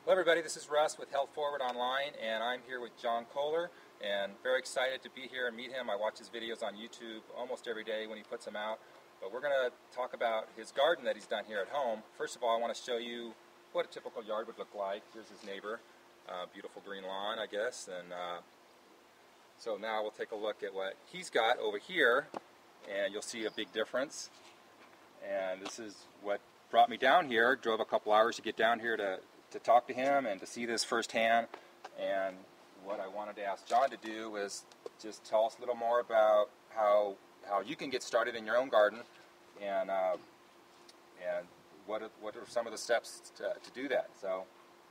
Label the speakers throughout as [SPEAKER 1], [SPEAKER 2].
[SPEAKER 1] Hello everybody, this is Russ with HealthForward Online, and I'm here with John Kohler, and very excited to be here and meet him. I watch his videos on YouTube almost every day when he puts them out, but we're going to talk about his garden that he's done here at home. First of all, I want to show you what a typical yard would look like. Here's his neighbor, beautiful green lawn, I guess, and so now we'll take a look at what he's got over here, and you'll see a big difference. And this is what brought me down here. Drove a couple hours to get down here to talk to him and to see this firsthand. And what I wanted to ask John to do was just tell us a little more about how you can get started in your own garden, and what are some of the steps to do that. So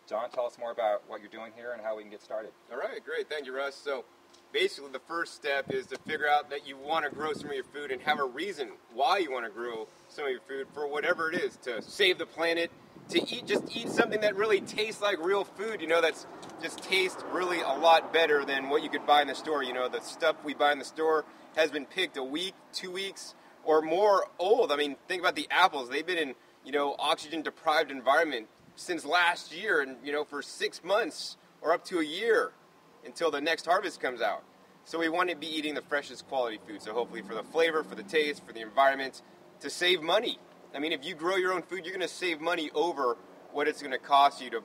[SPEAKER 1] John, tell us more about what you're doing here and how we can get started.
[SPEAKER 2] All right, great. Thank you, Russ. So basically the first step is to figure out that you want to grow some of your food and have a reason why you want to grow some of your food for whatever it is, to save the planet, to eat something that really tastes like real food, that's just tastes really a lot better than what you could buy in the store. The stuff we buy in the store has been picked a week, 2 weeks, or more old. I mean, think about the apples. They've been in, oxygen-deprived environment since last year, and, for 6 months or up to a year until the next harvest comes out. So we want to be eating the freshest quality food. So hopefully for the flavor, for the taste, for the environment, to save money. I mean, if you grow your own food, you're going to save money over what it's going to cost you to,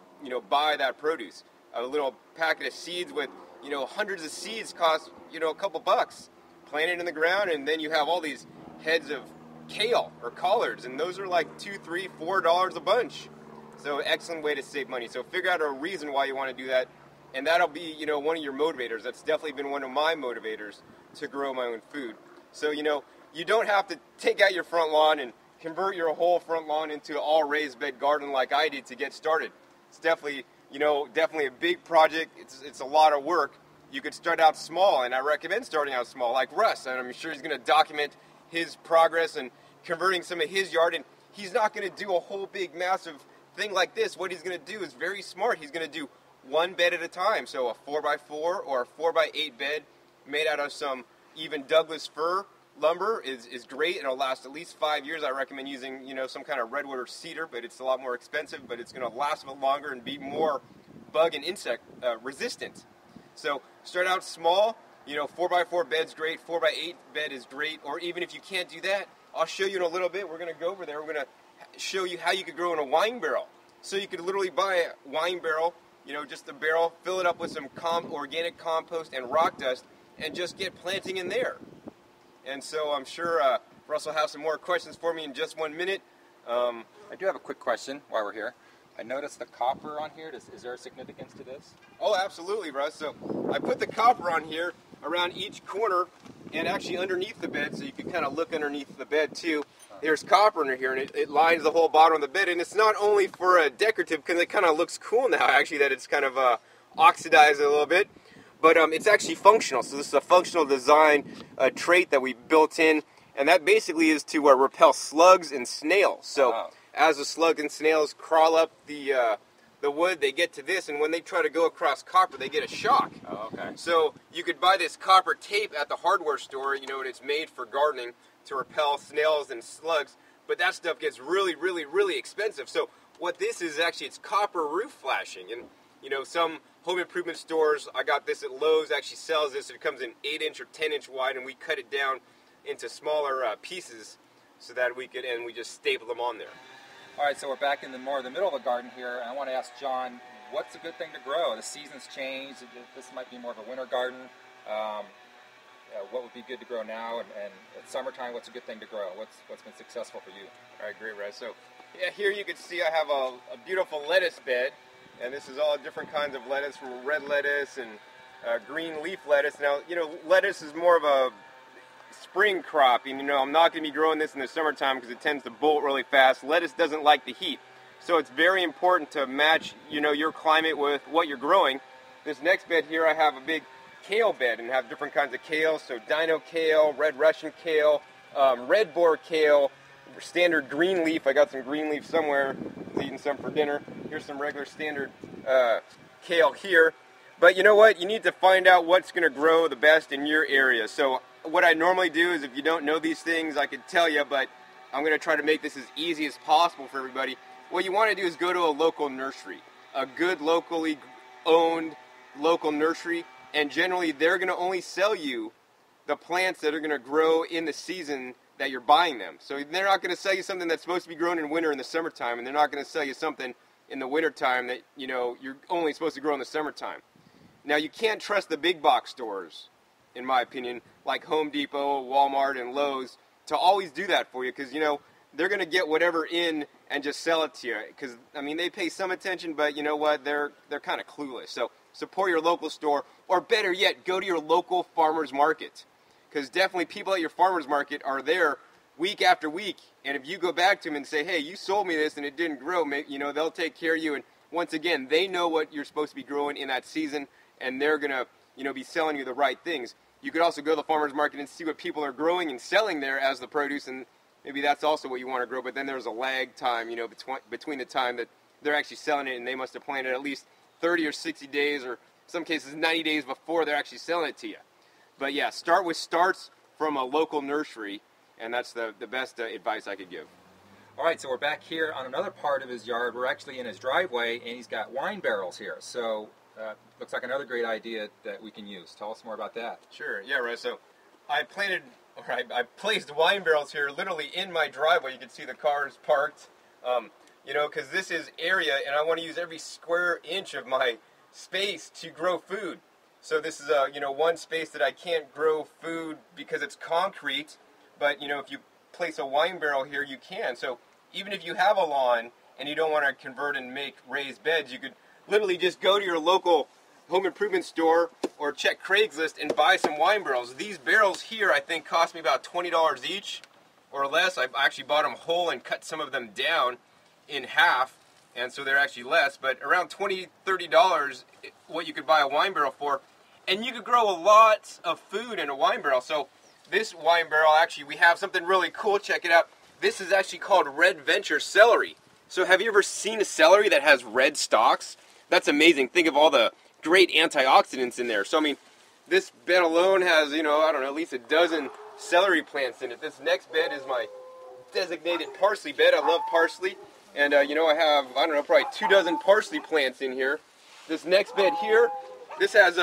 [SPEAKER 2] buy that produce. A little packet of seeds with, hundreds of seeds cost, a couple bucks. Plant it in the ground, and then you have all these heads of kale or collards, and those are like $2, $3, $4 a bunch. So excellent way to save money. So figure out a reason why you want to do that, and that'll be, one of your motivators. That's definitely been one of my motivators to grow my own food. So, you don't have to take out your front lawn and convert your whole front lawn into all raised bed garden like I did to get started. It's definitely, definitely a big project. It's a lot of work. You could start out small, and I recommend starting out small, like Russ. And I'm sure he's going to document his progress and converting some of his yard. And he's not going to do a whole big, massive thing like this. What he's going to do is very smart. He's going to do one bed at a time. So a 4x4 or a 4x8 bed made out of some even Douglas fir lumber is great, and it'll last at least 5 years. I recommend using, some kind of redwood or cedar, but it's a lot more expensive, but it's going to last a bit longer and be more bug and insect resistant. So start out small. 4x4 bed's great, 4x8 bed is great, or even if you can't do that, I'll show you in a little bit. We're going to go over there. We're going to show you how you could grow in a wine barrel. So you could literally buy a wine barrel, just a barrel, fill it up with some organic compost and rock dust, and just get planting in there. And so I'm sure Russ will have some more questions for me in just 1 minute.
[SPEAKER 1] I do have a quick question while we're here. I noticed the copper on here. Is there a significance to this?
[SPEAKER 2] Oh, absolutely, Russ. So I put the copper on here around each corner and actually underneath the bed, so you can kind of look underneath the bed too. There's copper under here, and it lines the whole bottom of the bed. And it's not only for a decorative, because it kind of looks cool now, actually, that it's kind of oxidized a little bit. But it's actually functional. So this is a functional design trait that we built in, and that basically is to repel slugs and snails. So as the slugs and snails crawl up the wood, they get to this, and when they try to go across copper, they get a shock.
[SPEAKER 1] Oh, okay.
[SPEAKER 2] So you could buy this copper tape at the hardware store, and it's made for gardening to repel snails and slugs, but that stuff gets really, really, really expensive. So what this is actually, it's copper roof flashing, and some home improvement stores, I got this at Lowe's, actually sells this. It comes in 8-inch or 10-inch wide, and we cut it down into smaller pieces so that we just staple them on there.
[SPEAKER 1] All right, so we're back in the middle of the garden here, and I want to ask John, what's a good thing to grow? The season's changed. This might be more of a winter garden. What would be good to grow now? And at summertime, what's a good thing to grow? What's been successful for you?
[SPEAKER 2] All right, great, Russ. So yeah, here you can see I have a beautiful lettuce bed. And this is all different kinds of lettuce, from red lettuce and green leaf lettuce. Now, lettuce is more of a spring crop. And, I'm not going to be growing this in the summertime because it tends to bolt really fast. Lettuce doesn't like the heat. So it's very important to match, your climate with what you're growing. This next bed here, I have a big kale bed and have different kinds of kale. So dino kale, red Russian kale, red boar kale, standard green leaf. I got some green leaf somewhere. I was eating some for dinner. Here's some regular standard kale here. But you know what? You need to find out what's going to grow the best in your area. So what I normally do is, if you don't know these things, I could tell you, but I'm going to try to make this as easy as possible for everybody. What you want to do is go to a local nursery. a good locally owned local nursery, and generally they're going to only sell you the plants that are going to grow in the season that you're buying them. So they're not going to sell you something that's supposed to be grown in winter in the summertime, and they're not going to sell you something in the wintertime that, you know, you're only supposed to grow in the summertime. Now, you can't trust the big box stores, in my opinion, like Home Depot, Walmart, and Lowe's, to always do that for you, because, you know, they're going to get whatever in and just sell it to you. Because, I mean, they pay some attention, but you know what? They're kind of clueless. So support your local store, or better yet, go to your local farmer's market. Because definitely people at your farmer's market are there week after week. And if you go back to them and say, hey, you sold me this and it didn't grow, you know, they'll take care of you. And once again, they know what you're supposed to be growing in that season, and they're going to, you know, be selling you the right things. You could also go to the farmer's market and see what people are growing and selling there as the produce, and maybe that's also what you want to grow. But then there's a lag time, you know, between the time that they're actually selling it, and they must have planted at least 30 or 60 days, or in some cases 90 days before they're actually selling it to you. But yeah, start with starts from a local nursery, and that's the best advice I could give.
[SPEAKER 1] All right, so we're back here on another part of his yard. We're actually in his driveway, and he's got wine barrels here. So looks like another great idea that we can use. Tell us more about that.
[SPEAKER 2] Sure, yeah, right. So I placed wine barrels here literally in my driveway. You can see the cars parked, you know, because this is area, and I want to use every square inch of my space to grow food. So this is you know, one space that I can't grow food because it's concrete, but you know, if you place a wine barrel here, you can. So even if you have a lawn and you don't want to convert and make raised beds, you could literally just go to your local home improvement store or check Craigslist and buy some wine barrels. These barrels here, I think, cost me about $20 each or less. I actually bought them whole and cut some of them down in half, and so they're actually less, but around $20, $30 what you could buy a wine barrel for. And you could grow a lot of food in a wine barrel. So this wine barrel, actually, we have something really cool. Check it out. This is actually called Red Venture celery. So have you ever seen a celery that has red stalks? That's amazing. Think of all the great antioxidants in there. So, I mean, this bed alone has, you know, I don't know, at least a dozen celery plants in it. This next bed is my designated parsley bed. I love parsley. And, you know, I have, I don't know, probably 24 parsley plants in here. This next bed here, this has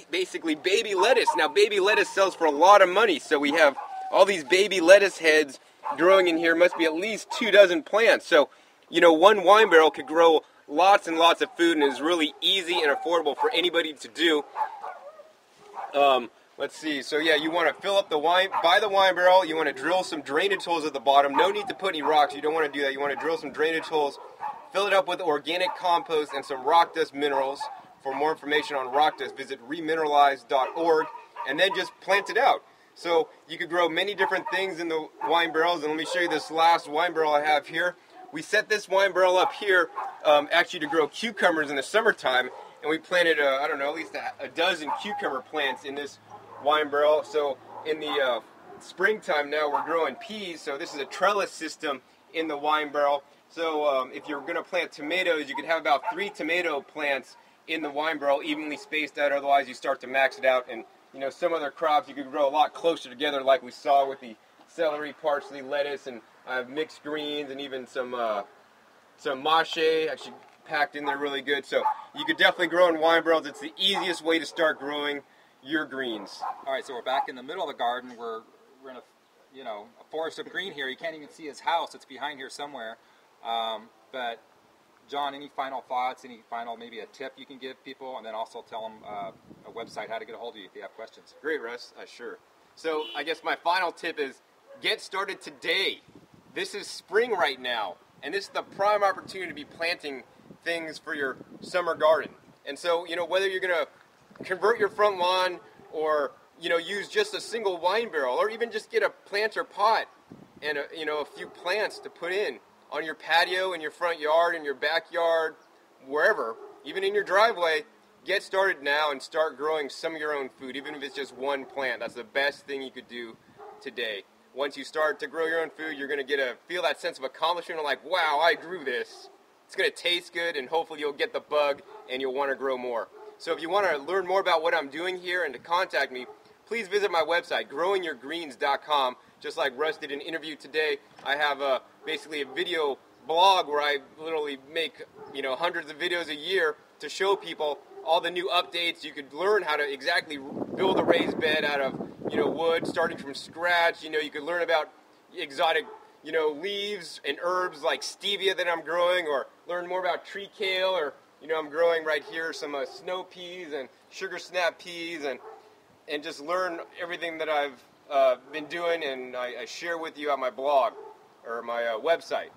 [SPEAKER 2] basically baby lettuce. Now, baby lettuce sells for a lot of money. So we have all these baby lettuce heads growing in here. Must be at least 24 plants. So, you know, one wine barrel could grow lots and lots of food, and is really easy and affordable for anybody to do. Let's see. So yeah, you want to fill up the wine, buy the wine barrel. You want to drill some drainage holes at the bottom. No need to put any rocks. You don't want to do that. You want to drill some drainage holes, fill it up with organic compost and some rock dust minerals. For more information on rock dust, visit remineralize.org, and then just plant it out. So you could grow many different things in the wine barrels, and let me show you this last wine barrel I have here. We set this wine barrel up here actually to grow cucumbers in the summertime, and we planted, I don't know, at least a dozen cucumber plants in this wine barrel. So in the springtime now we're growing peas, so this is a trellis system in the wine barrel. So if you're going to plant tomatoes, you could have about 3 tomato plants in the wine barrel, evenly spaced out, otherwise you start to max it out. And you know, some other crops you could grow a lot closer together, like we saw with the celery, parsley, lettuce, and I have mixed greens and even some mache actually packed in there really good. So you could definitely grow in wine barrels. It's the easiest way to start growing your greens.
[SPEAKER 1] All right, so we're back in the middle of the garden. We're in a, you know, a forest of green here. You can't even see his house. It's behind here somewhere. But John, any final thoughts? Any final, maybe a tip you can give people, and then also tell them a website, how to get a hold of you if they have questions.
[SPEAKER 2] Great, Russ. Sure. So I guess my final tip is get started today. This is spring right now, and this is the prime opportunity to be planting things for your summer garden. And so, you know, whether you're going to convert your front lawn or, you know, use just a single wine barrel, or even just get a planter pot and, a few plants to put in on your patio, in your front yard, in your backyard, wherever, even in your driveway, get started now and start growing some of your own food, even if it's just one plant. That's the best thing you could do today. Once you start to grow your own food, you're going to feel that sense of accomplishment of like, wow, I grew this. It's going to taste good, and hopefully you'll get the bug and you'll want to grow more. So if you want to learn more about what I'm doing here and to contact me, please visit my website, growingyourgreens.com. Just like Russ did an interview today, I have basically a video blog where I literally make, hundreds of videos a year to show people all the new updates. You could learn how to exactly build a raised bed out of, wood, starting from scratch. You could learn about exotic, leaves and herbs like stevia that I'm growing, or learn more about tree kale, or, I'm growing right here some snow peas and sugar snap peas, and just learn everything that I've been doing, and I share with you on my blog or my website.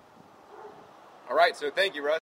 [SPEAKER 2] All right, so thank you, Russ.